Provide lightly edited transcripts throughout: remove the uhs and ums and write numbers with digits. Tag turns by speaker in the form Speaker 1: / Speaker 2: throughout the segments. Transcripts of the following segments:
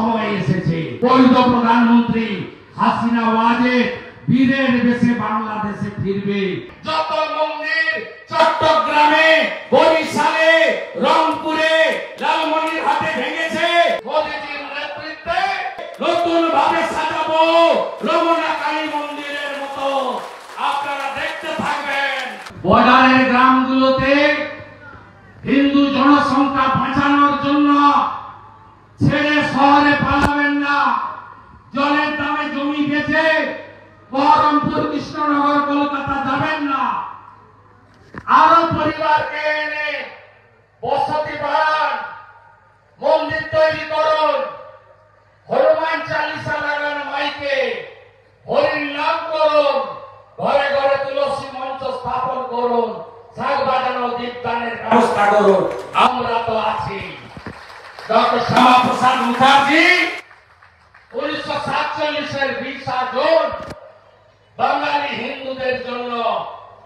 Speaker 1: সময় এসেছে। বৈধ প্রধানমন্ত্রী হাসিনা ওয়াজেদ বীরের বেশে বাংলাদেশে ফিরবে। যত মন্দির চট্টগ্রামে, বরিশালে, রংপুরে, লালমনিরহাটে ভেঙেছে, মোদিজির নেতৃত্বে নতুন ভাবে সাজাবো রমনা কালী মন্দিরের মতো। আপনারা দেখতে থাকবেন। বর্ডারের গ্রামগুলোতে হিন্দু জনসংখ্যা বাঁচানোর জন্য ছেড়ে শহরে পালাবেন না। জলের দামে জমি বেচে বহরমপুর, কৃষ্ণনগর, কলকাতা যাবেন না। আরো পরিবারকে এনে বসতি বাড়ান, মন্দির তৈরি করুন, হনুমান চালিসা লাগান মাইকে, হরির নাম করুন, ঘরে ঘরে তুলসী মঞ্চ স্থাপন করুন, শাক বাজানো, দীপদানের ব্যবস্থা করুন। আমরা তো আছি। ডক্টর শ্যামাপ্রসাদ মুখার্জি 1947-এর 20 জুন বাঙালি হিন্দুদের জন্য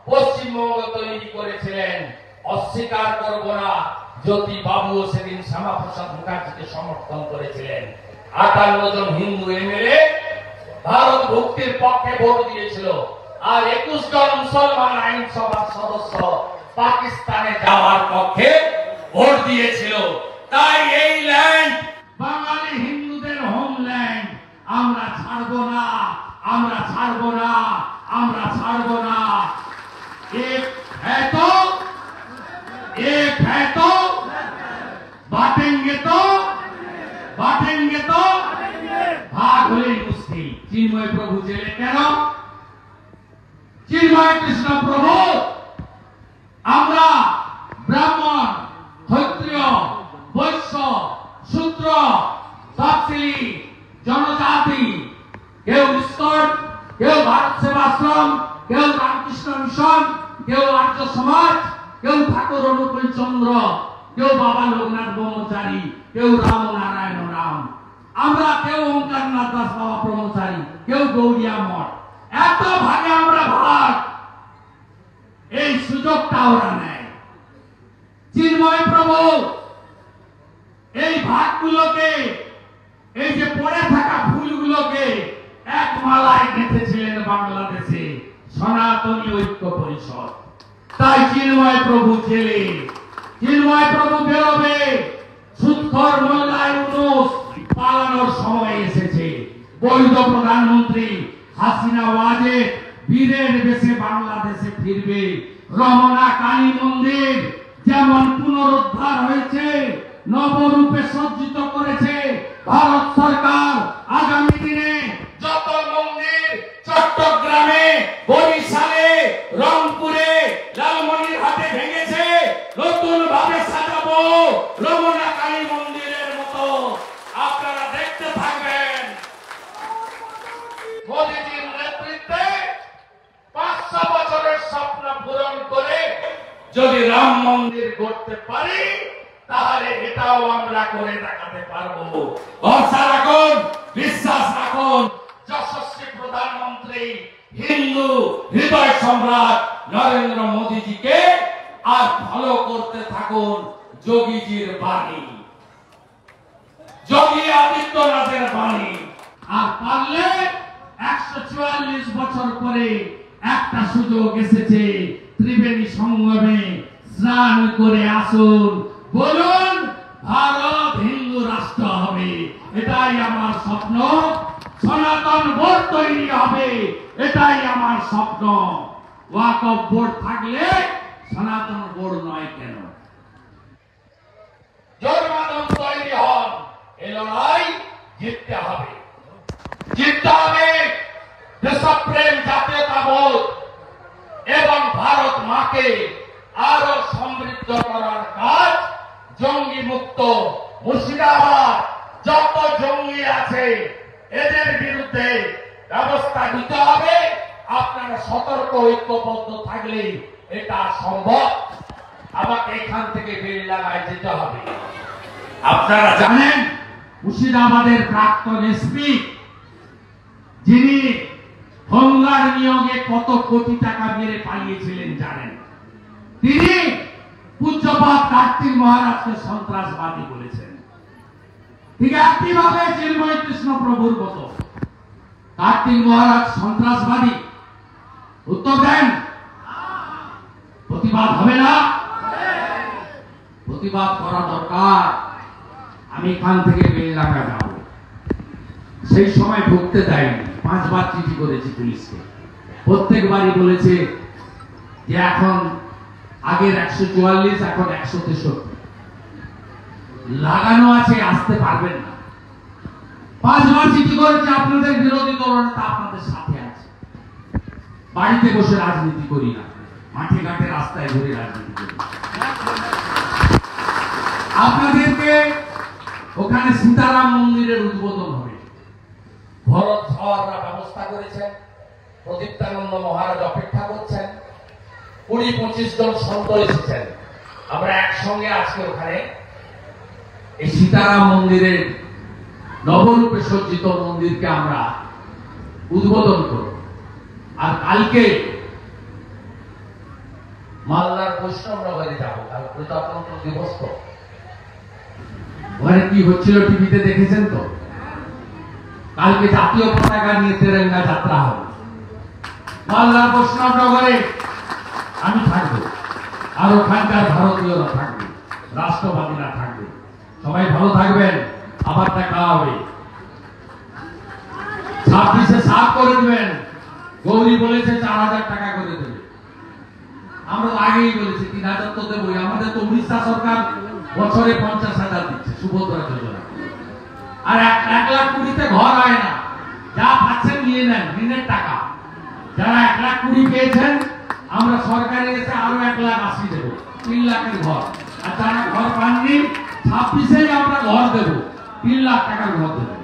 Speaker 1: পশ্চিমবঙ্গ তৈরি করেছিলেন। অস্বীকার করব না, জ্যোতি বাবুও সেদিন শ্যামাপ্রসাদ মুখার্জিকে সমর্থন করেছিলেন। 58 জন হিন্দু এমএলএ ভারত ভুক্তির পক্ষে ভোট দিয়েছিল, আর 21 জন মুসলমান আইনসভার সদস্য পাকিস্তানে যাওয়ার পক্ষে ভোট দিয়েছিল। তাই এই ল্যান্ড বাঙালি হিন্দুদের হোমল্যান্ড। আমরা ছাড়বো না, আমরা ছাড়বো না, আমরা ছাড়বো না। एक है तो बांटेंगे तो भाग হলেই মুশকিল। চিন্ময় প্রভু জেলে কেন? চিন্ময় কৃষ্ণ প্রভু আমরা ব্রাহ্মণ, ক্ষত্রিয়, বৈশ্য, শূদ্র, তফসিলি জনজাতি, কেউ ইস্কন, কেউ ভারত সেবাশ্রম, কেউ রামকৃষ্ণ মিশন, কেউ আর্য সমাজ, কেউ ঠাকুর অনুকূল চন্দ্র, কেউ বাবা লোকনাথ ব্রহ্মচারী, কেউ রাম নারায়ণ রাম, আমরা কেউ ওঙ্কারনাথ দাস বাবা ব্রহ্মচারী, কেউ গৌড়িয়া মঠ। এত ভাগে আমরা ভাগ, এই সুযোগটা ওরা নেয়। চিন্ময় প্রভু এই ভাগগুলোকে, এই যে পড়ে থাকা ফুলগুলোকে এক মালায় গেঁথেছিলেন বাংলাদেশে সনাতনী ঐক্য পরিষদ। তাই চিন্ময় প্রভু জেলে, চিন্ময় প্রভু বেরোবে। সুৎখর মোল্লা ইউনূস পালানোর সময় এসেছে। বৈধ প্রধানমন্ত্রী হাসিনা ওয়াজেদ বীরের বেশে বাংলাদেশে ফিরবে। রমনা কালী মন্দির যেমন পুনরুদ্ধার হয়েছে, নবরূপে সজ্জিত করেছে ভারত সরকার। আগামী দিনে যত মন্দির চট্টগ্রামে, বরিশালে, রংপুরে, লালমনিরহাটে ভেঙেছে, নতুন ভাবে সাজাবো রমনা কালী মন্দিরের মতো। আপনারা দেখতে থাকবেন। মোদিজির নেতৃত্বে 500 বছরের স্বপ্ন পূরণ করে যদি রাম মন্দির গড়তে পারি, তাহলে এটাও আমরা করে দেখাতে পারবো। ভরসা রাখুন, বিশ্বাস রাখুন। যশস্বী প্রধানমন্ত্রী, হিন্দু হৃদয় সম্রাট নরেন্দ্র মোদীজিকে আর ফলো করতে থাকুন। যোগীজির বাণী, যোগী আদিত্যনাথের বাণী। আর পারলে 144 বছর পরে একটা সুযোগ এসেছে, ত্রিবেণী সঙ্গমে স্নান করে আসুন। বলুন ভারত হিন্দু রাষ্ট্র হবে, এটাই আমার স্বপ্ন। সনাতন বোর্ড তৈরি হবে, এটাই আমার স্বপ্ন। ওয়াকফ বোর্ড থাকলে সনাতন বোর্ড নয় কেন? জনমানব তৈরি হন, এই লড়াই জিততে হবে, জিততে হবে। দেশপ্রেম, জাতীয়তাবোধ এবং ভারত মাকে আরো সমৃদ্ধ করার কাজ। জঙ্গি মুক্ত মুর্শিদাবাদ, যত জঙ্গি আছে এদের বিরুদ্ধে ব্যবস্থা নিতে হবে। আপনারা সতর্ক, ঐক্যবদ্ধ থাকলে এটা সম্ভব। আমাকে এখান থেকে বেরিলাগায় যেতে হবে। আপনারা জানেন মুর্শিদাবাদের প্রাক্তন এসপি, যিনি হোমগার্ড নিয়োগে কত কোটি টাকা মেরে পালিয়েছিলেন জানেন? তিনি পূজ্যপাদ কার্তিক মহারাজকে সন্ত্রাসবাদী বলেছেন। ঠিক একইভাবে চিন্ময় কৃষ্ণ প্রভুর মতো কার্তিক মহারাজ সন্ত্রাসবাদী, উত্তর দেন। প্রতিবাদ হবে না? প্রতিবাদ করা দরকার। আমি এখান থেকে বেলডাঙ্গা যাব, সেই সময় ঢুকতে দেয়নি। 5 বার চিঠি করেছি পুলিশকে, প্রত্যেকবারই বলেছে যে এখন আগের 144 এখন 163 লাগানো আছে, আসতে পারবেন না। 5 বার চিঠি করেছি, আপনাদের বিরোধী দলনেতা আপনাদের সাথে আছে। বাড়িতে বসে রাজনীতি করি না, মাঠে ঘাটে রাস্তায় ঘুরে রাজনীতি করি। আপনাদেরকে ওখানে সীতারাম মন্দিরের উদ্বোধন হবে, ভরত ঝাওয়াররা ব্যবস্থা করেছেন, প্রদীপ্তানন্দ মহারাজ অপেক্ষা করছেন, 20-25 জন সন্ত এসেছেন। আমরা একসঙ্গে আজকে ওখানে এই সীতারাম মন্দিরের নবরূপে সজ্জিত মন্দিরকে আমরা উদ্বোধন করব। আর কালকে মালদার বৈষ্ণবনগরে যাবো, কাল প্রজাতন্ত্র দিবস। তো ওখানে কি হচ্ছিল টিভিতে দেখেছেন তো? কালকে জাতীয় পতাকা নিয়ে তেরঙ্গা যাত্রা হবে মালদার বৈষ্ণবনগরে। আমি থাকবো, আর ওখানকার ভারতীয়রা থাকবে, রাষ্ট্রবাদীরা থাকবে। সবাই ভালো থাকবেন, আবার দেখা হবে। 26-এ 7 করে দেবেন। গৌরী বলেছে 4000 টাকা করে দেবে। আমরা আগেই বলেছি 3000 তো দেবই। আমাদের তো উড়িষ্যা সরকার বছরে 50,000 দিচ্ছে সুভদ্রা যোজনা। আর 1,20,000 ঘর হয় না, যা পাচ্ছেন নিয়ে নেন, ঋণের টাকা। যারা 1,20,000 পেয়েছেন, আমরা সরকারে এসে আরো 1,80,000 দেবো, 3 লাখের ঘর। আর যারা ঘর পাননি, 26-এই আমরা ঘর দেবো, 3 লাখ টাকার ঘর দেবো।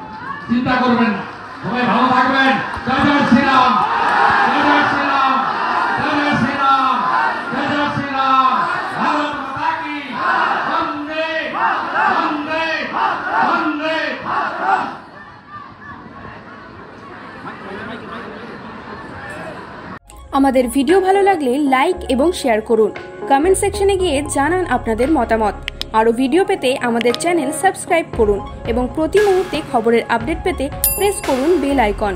Speaker 1: চিন্তা করবেন না, সবাই ভালো থাকবেন। জয় জয় শ্রীরাম, জয় জয় শ্রীরাম, জয় জয় শ্রীরাম, জয় জয় শ্রীরাম। ভারত মাতা কি বন্দে বন্দে বন্দে।
Speaker 2: আমাদের ভিডিও ভালো লাগলে লাইক এবং শেয়ার করুন। কমেন্ট সেকশনে গিয়ে জানান আপনাদের মতামত। আরও ভিডিও পেতে আমাদের চ্যানেল সাবস্ক্রাইব করুন এবং প্রতি মুহূর্তে খবরের আপডেট পেতে প্রেস করুন বেল আইকন।